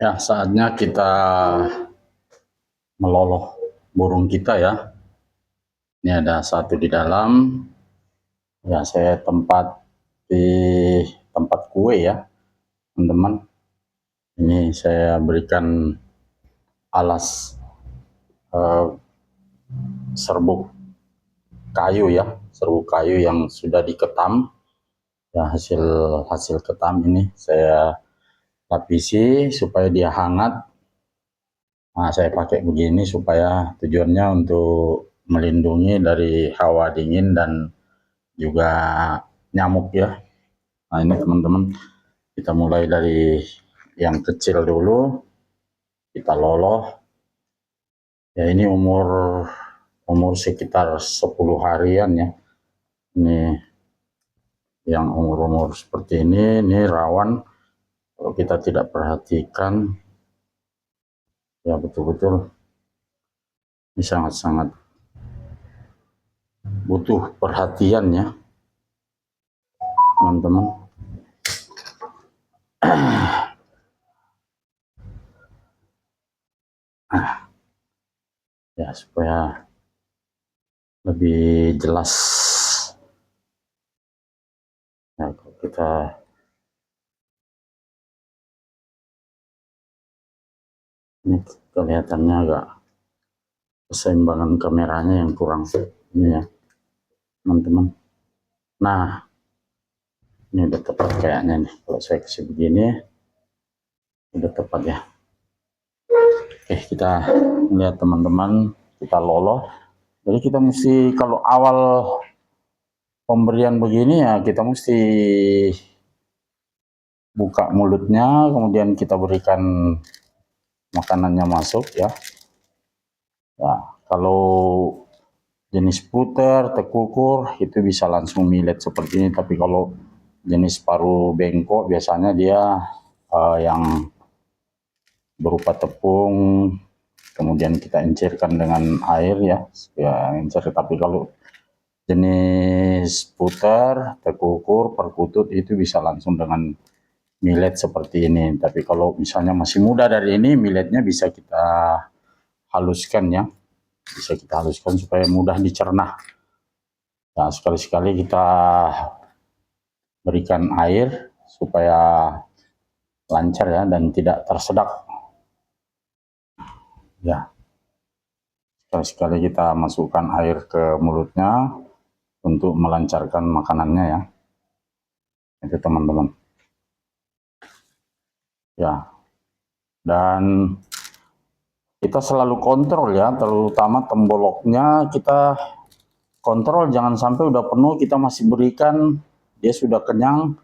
Ya, saatnya kita meloloh burung kita ya. Ini ada satu di dalam. Ya, saya di tempat kue ya, teman-teman. Ini saya berikan alas eh, serbuk kayu ya, serbuk kayu yang sudah diketam. Ya, hasil hasil ketam ini saya lapisi supaya dia hangat. Nah, saya pakai begini supaya tujuannya untuk melindungi dari hawa dingin dan juga nyamuk ya. Nah, ini teman-teman, kita mulai dari yang kecil dulu, kita loloh. Ya, ini umur umur sekitar 10 harian ya. Ini yang umur-umur seperti ini rawan kalau kita tidak perhatikan. Ya, betul-betul ini sangat-sangat butuh perhatian ya, teman-teman. Ya, supaya lebih jelas ya, kalau kita ini kelihatannya agak keseimbangan kameranya yang kurang ini ya, teman-teman. Nah, ini udah tepat kayaknya nih, kalau saya kasih begini udah tepat ya. Oke, kita lihat teman-teman, kita loloh. Jadi kita mesti, kalau awal pemberian begini ya, kita mesti buka mulutnya, kemudian kita berikan makanannya masuk ya. Ya, kalau jenis puter, tekukur itu bisa langsung millet seperti ini. Tapi kalau jenis paruh bengkok biasanya dia yang berupa tepung, kemudian kita encerkan dengan air ya, encer. Tapi kalau jenis puter, tekukur, perkutut itu bisa langsung dengan millet seperti ini. Tapi kalau misalnya masih muda dari ini, milletnya bisa kita haluskan ya, bisa kita haluskan supaya mudah dicerna. Nah, sekali-sekali kita berikan air supaya lancar ya dan tidak tersedak. Ya, sekali-sekali kita masukkan air ke mulutnya untuk melancarkan makanannya ya. Itu teman-teman. Ya, dan kita selalu kontrol ya, terutama temboloknya kita kontrol, jangan sampai udah penuh kita masih berikan, dia sudah kenyang,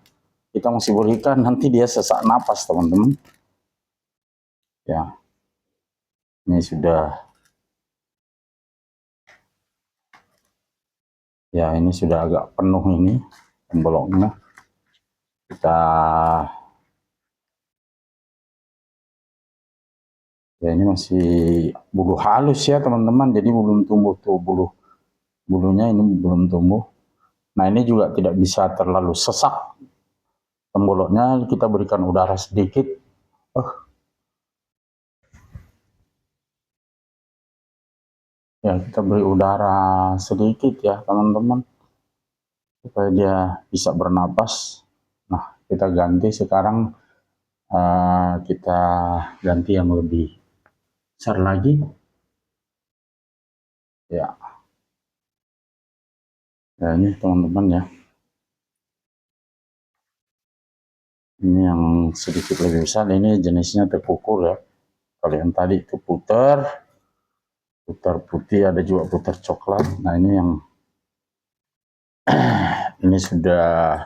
kita masih berikan, nanti dia sesak napas teman-teman. Ya, ini sudah, ya ini sudah agak penuh ini temboloknya. Kita, ya ini masih bulu halus ya teman-teman, jadi belum tumbuh tuh bulunya, ini belum tumbuh. Nah, ini juga tidak bisa terlalu sesak temboloknya, kita berikan udara sedikit. Ya, kita beri udara sedikit ya teman-teman, supaya dia bisa bernapas. Nah, kita ganti sekarang, kita ganti yang lebih besar lagi ya. Ya, ini teman-teman ya, ini yang sedikit lebih besar, ini jenisnya tekukur ya. Kalau yang tadi itu puter putih, ada juga puter coklat. Nah, ini yang ini sudah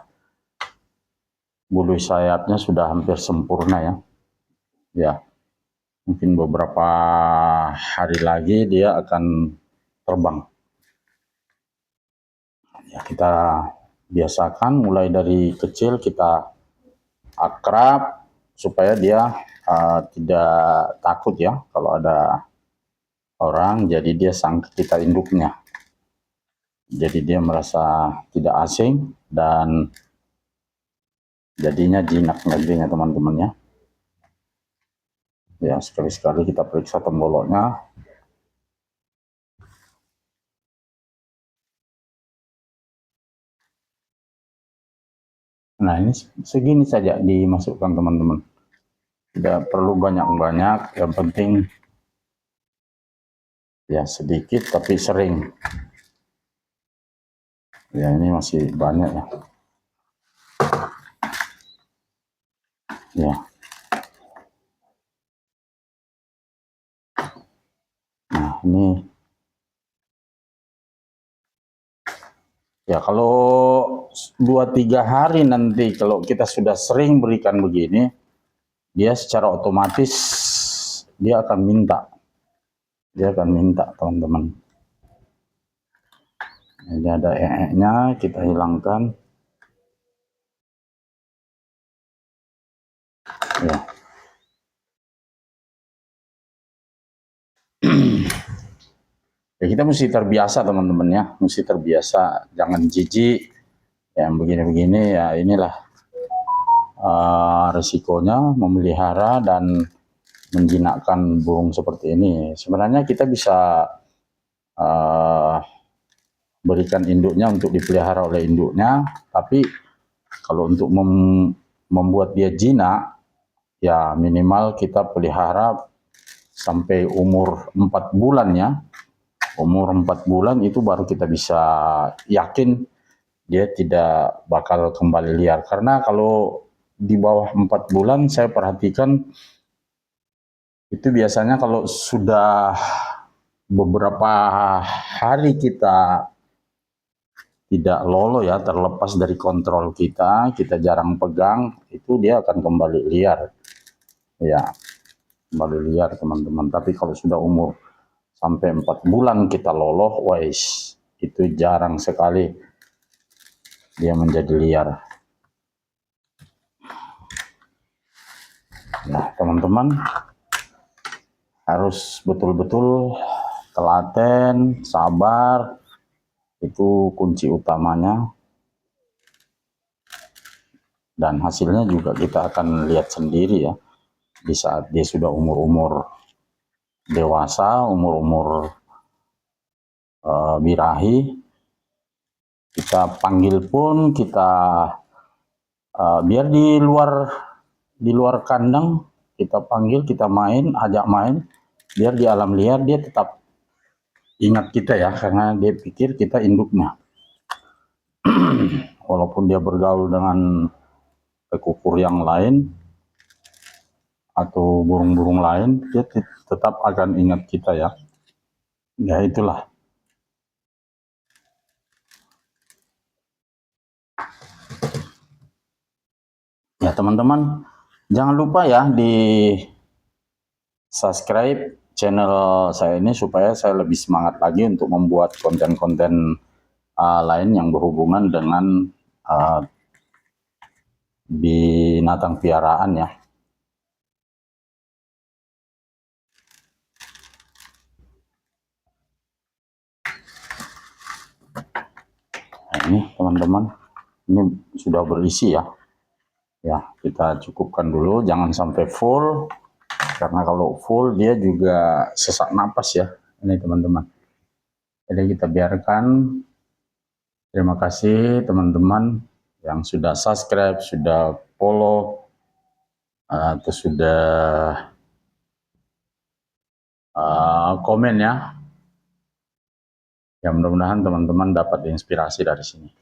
bulu sayapnya sudah hampir sempurna ya. Ya, mungkin beberapa hari lagi dia akan terbang. Ya, kita biasakan mulai dari kecil, kita akrab supaya dia tidak takut ya kalau ada orang, jadi dia sangka kita induknya. Jadi dia merasa tidak asing dan jadinya jinak nantinya teman-teman ya. Ya, sekali-sekali kita periksa temboloknya. Nah, ini segini saja dimasukkan teman-teman. Tidak perlu banyak-banyak, yang penting ya sedikit tapi sering. Ya, ini masih banyak ya. Ya. Nah, ini ya kalau 2-3 hari nanti kalau kita sudah sering berikan begini, dia secara otomatis dia akan minta. Dia akan minta, teman-teman. Ini ada nya, kita hilangkan. Ya. Ya, kita mesti terbiasa teman-teman ya, mesti terbiasa, jangan jijik yang begini-begini. Ya inilah resikonya memelihara dan menjinakkan burung seperti ini. Sebenarnya kita bisa berikan induknya untuk dipelihara oleh induknya, tapi kalau untuk membuat dia jinak, ya minimal kita pelihara sampai umur 4 bulan ya. Umur 4 bulan itu baru kita bisa yakin dia tidak bakal kembali liar. Karena kalau di bawah 4 bulan saya perhatikan itu biasanya kalau sudah beberapa hari kita tidak lolo ya, terlepas dari kontrol kita jarang pegang, itu dia akan kembali liar. Ya, kembali liar teman-teman. Tapi kalau sudah umur sampai 4 bulan kita loloh, wais, itu jarang sekali dia menjadi liar. Nah, teman-teman harus betul-betul telaten, sabar, itu kunci utamanya. Dan hasilnya juga kita akan lihat sendiri ya, di saat dia sudah umur-umur dewasa, umur-umur birahi, kita panggil pun kita biar di luar kandang, kita panggil, kita main, ajak main, biar di alam liar dia tetap ingat kita ya, karena dia pikir kita induknya. Walaupun dia bergaul dengan pekukur yang lain atau burung-burung lain, dia tetap akan ingat kita ya. Ya itulah. Ya teman-teman, jangan lupa ya di subscribe channel saya ini supaya saya lebih semangat lagi untuk membuat konten-konten lain yang berhubungan dengan binatang piaraan ya. Nah, ini teman-teman, ini sudah berisi ya. Ya, kita cukupkan dulu, jangan sampai full, karena kalau full dia juga sesak napas ya. Ini teman-teman. Jadi kita biarkan. Terima kasih teman-teman yang sudah subscribe, sudah follow, atau sudah komen ya. Ya mudah-mudahan teman-teman dapat inspirasi dari sini.